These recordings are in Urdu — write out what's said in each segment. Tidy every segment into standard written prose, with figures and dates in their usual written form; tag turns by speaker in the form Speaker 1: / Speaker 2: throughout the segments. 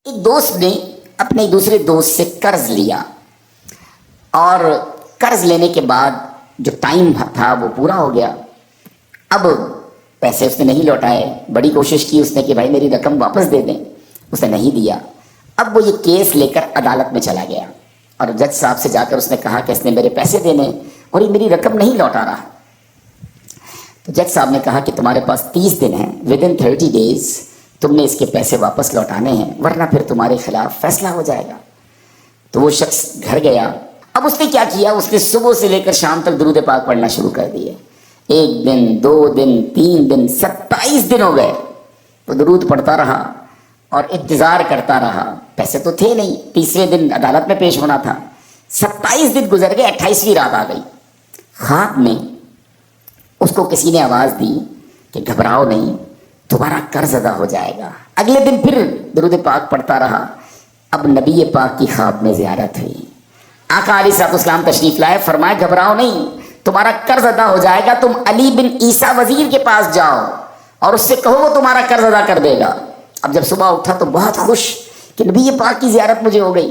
Speaker 1: ایک دوست نے اپنے دوسرے دوست سے قرض لیا اور قرض لینے کے بعد جو ٹائم تھا وہ پورا ہو گیا. اب پیسے اس نے نہیں لوٹائے. بڑی کوشش کی اس نے کہ بھائی میری رقم واپس دے دیں, اس نے نہیں دیا. اب وہ یہ کیس لے کر عدالت میں چلا گیا اور جج صاحب سے جا کر اس نے کہا کہ اس نے میرے پیسے دینے اور یہ میری رقم نہیں لوٹا رہا. تو جج صاحب نے کہا کہ تمہارے پاس 30 دن ہیں, ود ان 30 days تم نے اس کے پیسے واپس لوٹانے ہیں, ورنہ پھر تمہارے خلاف فیصلہ ہو جائے گا. تو وہ شخص گھر گیا. اب اس نے کیا کیا, اس نے صبح سے لے کر شام تک درود پاک پڑھنا شروع کر دیے. 1 دن 2 دن 3 دن 27 دن ہو گئے. وہ درود پڑھتا رہا اور انتظار کرتا رہا. پیسے تو تھے نہیں, تیسرے دن عدالت میں پیش ہونا تھا. 27 دن گزر گئے, 28ویں رات آ گئی. خواب میں اس کو کسی نے آواز دی کہ گھبراؤ نہیں, تمہارا قرض ادا ہو جائے گا. اگلے دن پھر درود پاک پڑھتا رہا. اب نبی پاک کی خواب میں زیارت ہوئی. آقا علیہ الصلوۃ والسلام تشریف لائے, فرمائے گھبراؤ نہیں, تمہارا قرض ادا ہو جائے گا. تم علی بن عیسیٰ وزیر کے پاس جاؤ اور اس سے کہو وہ تمہارا قرض ادا کر دے گا. اب جب صبح اٹھا تو بہت خوش کہ نبی پاک کی زیارت مجھے ہو گئی.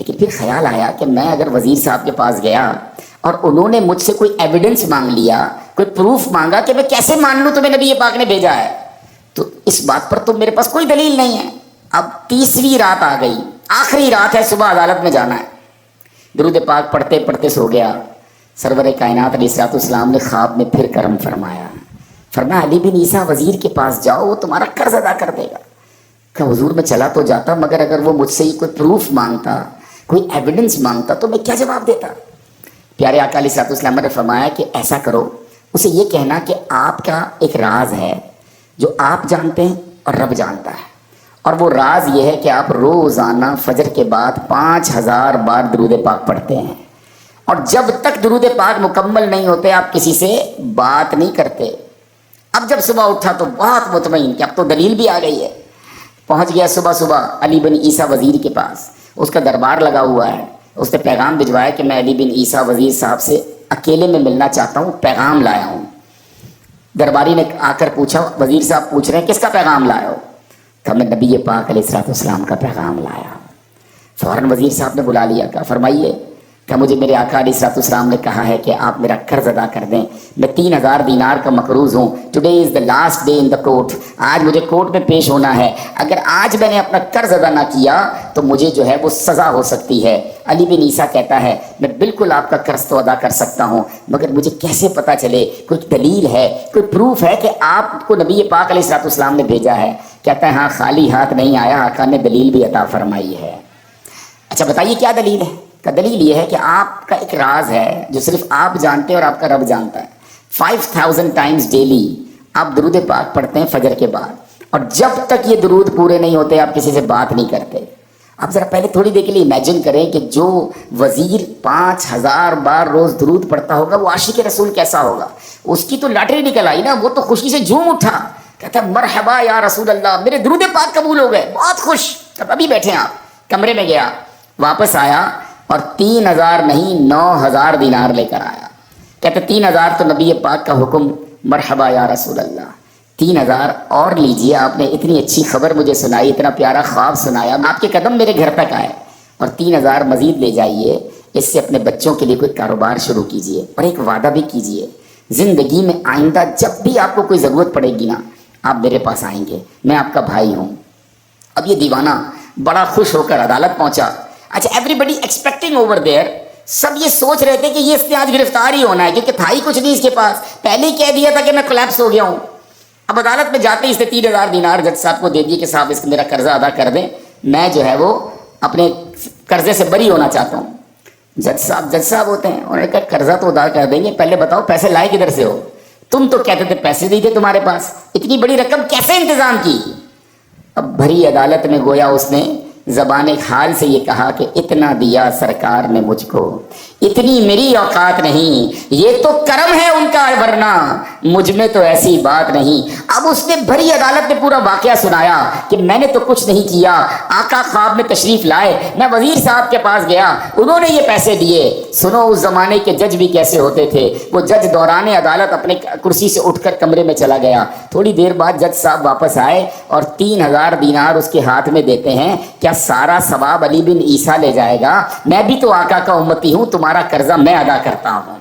Speaker 1: لیکن پھر خیال آیا کہ میں اگر وزیر صاحب کے پاس گیا اور انہوں نے مجھ سے کوئی ایویڈنس مانگ لیا, کوئی پروف مانگا, کہ میں کیسے مان لوں تمہیں نبی پاک نے بھیجا ہے, تو اس بات پر تو میرے پاس کوئی دلیل نہیں ہے. اب تیسری رات آ گئی, آخری رات ہے, صبح عدالت میں جانا ہے. درود پاک پڑھتے پڑھتے سو گیا. سرور کائنات علیہ الصلوۃ والسلام نے خواب میں پھر کرم فرمایا. فرمایا علی بن عیسیٰ وزیر کے پاس جاؤ, وہ تمہارا قرض ادا کر دے گا. کہ حضور میں چلا تو جاتا, مگر اگر وہ مجھ سے ہی کوئی پروف مانگتا, کوئی ایویڈنس مانگتا, تو میں کیا جواب دیتا. پیارے آقا علیہ الصلوۃ والسلام نے فرمایا کہ ایسا کرو, اسے یہ کہنا کہ آپ کا ایک راز ہے جو آپ جانتے ہیں اور رب جانتا ہے, اور وہ راز یہ ہے کہ آپ روزانہ فجر کے بعد 5000 بار درود پاک پڑھتے ہیں, اور جب تک درود پاک مکمل نہیں ہوتے آپ کسی سے بات نہیں کرتے. اب جب صبح اٹھا تو بہت مطمئن کہ اب تو دلیل بھی آ گئی ہے. پہنچ گیا صبح صبح علی بن عیسیٰ وزیر کے پاس. اس کا دربار لگا ہوا ہے. اس نے پیغام بھجوایا کہ میں علی بن عیسیٰ وزیر صاحب سے اکیلے میں ملنا چاہتا ہوں, پیغام لایا ہوں. درباری نے آ کر پوچھا, وزیر صاحب پوچھ رہے ہیں کس کا پیغام لایا ہو؟ کہ میں نبی پاک علیہ الصلوۃ والسلام کا پیغام لایا. فوراً وزیر صاحب نے بلا لیا. کہا فرمائیے. کہ مجھے میرے آقا علیہ الصلوۃ والسلام نے کہا ہے کہ آپ میرا قرض ادا کر دیں. میں 3000 دینار کا مقروض ہوں. Today is the last day in the court. آج مجھے کورٹ میں پیش ہونا ہے. اگر آج میں نے اپنا قرض ادا نہ کیا تو مجھے جو ہے وہ سزا ہو سکتی ہے. علی بن عیسیٰ کہتا ہے میں بالکل آپ کا قرض تو ادا کر سکتا ہوں, مگر مجھے کیسے پتہ چلے, کوئی دلیل ہے, کوئی پروف ہے کہ آپ کو نبی پاک علیہ الصلوۃ والسلام نے بھیجا ہے؟ کہتا ہے ہاں, خالی ہاتھ نہیں آیا, آقا نے دلیل بھی عطا فرمائی ہے. اچھا بتائیے کیا دلیل ہے؟ کا دلیل یہ ہے کہ آپ کا ایک راز ہے جو صرف آپ جانتے ہیں اور آپ کا رب جانتا ہے. 5000 ٹائمز ڈیلی آپ درود پاک پڑھتے ہیں فجر کے بعد, اور جب تک یہ درود پورے نہیں ہوتے آپ کسی سے بات نہیں کرتے. آپ ذرا پہلے تھوڑی دیر کے لیے امیجن کریں کہ جو وزیر 5000 بار روز درود پڑھتا ہوگا وہ عاشق رسول کیسا ہوگا. اس کی تو لاٹری نکل آئی نا, وہ تو خوشی سے جھوم اٹھا, کہتا ہے مرحبا یا رسول اللہ, میرے درود پاک قبول ہو گئے, بہت خوش. اب ابھی بیٹھے ہیں آپ کمرے میں, گیا واپس آیا اور 3000 نہیں 9000 دینار لے کر آیا. کہتے 3000 تو نبی پاک کا حکم, مرحبا یا رسول اللہ, 3000 اور لیجئے, آپ نے اتنی اچھی خبر مجھے سنائی, اتنا پیارا خواب سنایا, آپ کے قدم میرے گھر تک آئے, اور 3000 مزید لے جائیے, اس سے اپنے بچوں کے لیے کوئی کاروبار شروع کیجئے, اور ایک وعدہ بھی کیجئے, زندگی میں آئندہ جب بھی آپ کو کوئی ضرورت پڑے گی نا, آپ میرے پاس آئیں گے, میں آپ کا بھائی ہوں. اب یہ دیوانہ بڑا خوش ہو کر عدالت پہنچا. اچھا everybody expecting over there, سب یہ سوچ رہے تھے کہ یہ اس نے آج گرفتار ہی ہونا ہے, کیونکہ تھا ہی کچھ نہیں اس کے پاس, پہلے ہی کہہ دیا تھا کہ میں کولیپس ہو گیا ہوں. اب عدالت میں جاتے ہی اس نے 3000 دینار جج صاحب کو دے دیے کہ صاحب اس کو میرا قرضہ ادا کر دیں, میں جو ہے وہ اپنے قرضے سے بری ہونا چاہتا ہوں. جج صاحب ہوتے ہیں, انہوں نے کہا قرضہ تو ادا کر دیں گے, پہلے بتاؤ پیسے لائے کدھر سے ہو؟ تم تو کہتے تھے پیسے نہیں تھے تمہارے پاس, اتنی بڑی رقم کیسے انتظام کی؟ اب بھری عدالت میں گویا اس نے زبان حال سے یہ کہا کہ اتنا دیا سرکار نے مجھ کو، اتنی میری اوقات نہیں، یہ تو کرم ہے ان کا، ورنہ مجھ میں تو ایسی بات نہیں۔ اب اس نے بھری عدالت میں پورا واقعہ سنایا کہ میں نے تو کچھ نہیں کیا، آقا خواب میں تشریف لائے، میں وزیر صاحب کے پاس گیا، انہوں نے یہ پیسے دیے۔ سنو اس زمانے کے جج بھی کیسے ہوتے تھے، وہ جج دوران عدالت اپنے کرسی سے اٹھ کر کمرے میں چلا گیا، تھوڑی دیر بعد جج صاحب واپس آئے اور 3000 دینار اس کے ہاتھ میں دیتے ہیں، کیا سارا ثواب علی بن عیسیٰ لے جائے گا؟ میں بھی تو آقا کا امتی ہوں، تمہارا قرضہ میں ادا کرتا ہوں۔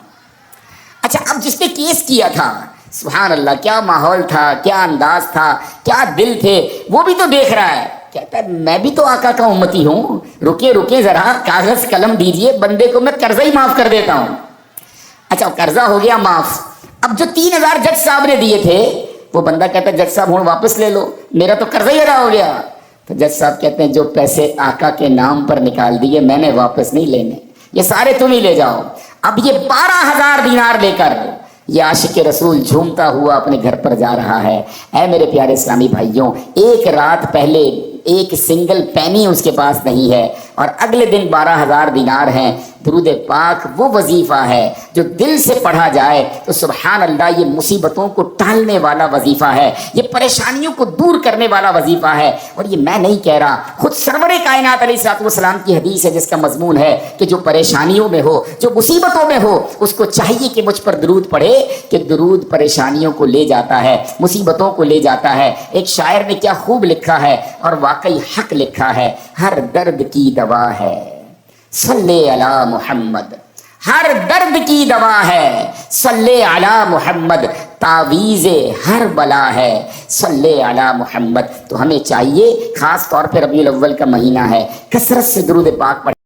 Speaker 1: اچھا، اب جس نے کیس کیا تھا، سبحان اللہ، کیا ماحول تھا، کیا انداز تھا، کیا دل تھے، وہ بھی تو دیکھ رہا ہے، کہتا ہے میں بھی تو آقا کا امتی ہوں، رکے ذرا، کاغذ قلم دیجئے، بندے کو میں قرضہ ہی معاف کر دیتا ہوں۔ اچھا، قرضہ ہو گیا معاف۔ اب جو 3000 جج صاحب نے دیے تھے، وہ بندہ کہتا ہے جج صاحب ہوں واپس لے لو، میرا تو قرضہ ہی ادا ہو گیا۔ تو جج صاحب کہتے ہیں جو پیسے آقا کے نام پر نکال دیے میں نے واپس نہیں لینے، یہ سارے تم ہی لے جاؤ۔ اب یہ 12000 دینار لے کر یہ عاشق رسول جھومتا ہوا اپنے گھر پر جا رہا ہے۔ اے میرے پیارے اسلامی بھائیوں، ایک رات پہلے ایک سنگل پینی اس کے پاس نہیں ہے، اور اگلے دن 12000 دینار ہیں۔ درود پاک وہ وظیفہ ہے جو دل سے پڑھا جائے تو سبحان اللہ یہ مصیبتوں کو ٹالنے والا وظیفہ ہے، یہ پریشانیوں کو دور کرنے والا وظیفہ ہے۔ اور یہ میں نہیں کہہ رہا، خود سرور کائنات علیہ الصلوۃ والسلام کی حدیث ہے جس کا مضمون ہے کہ جو پریشانیوں میں ہو، جو مصیبتوں میں ہو، اس کو چاہیے کہ مجھ پر درود پڑھے، کہ درود پریشانیوں کو لے جاتا ہے، مصیبتوں کو لے جاتا ہے۔ ایک شاعر نے کیا خوب لکھا ہے، اور واقعی حق لکھا ہے، ہر درد کی دوا ہے صلی علی محمد، ہر درد کی دوا ہے صلی علی محمد، تعویذ ہر بلا ہے صلی علی محمد۔ تو ہمیں چاہیے، خاص طور پہ ربیع الاول کا مہینہ ہے، کثرت سے درود پاک پڑھیں۔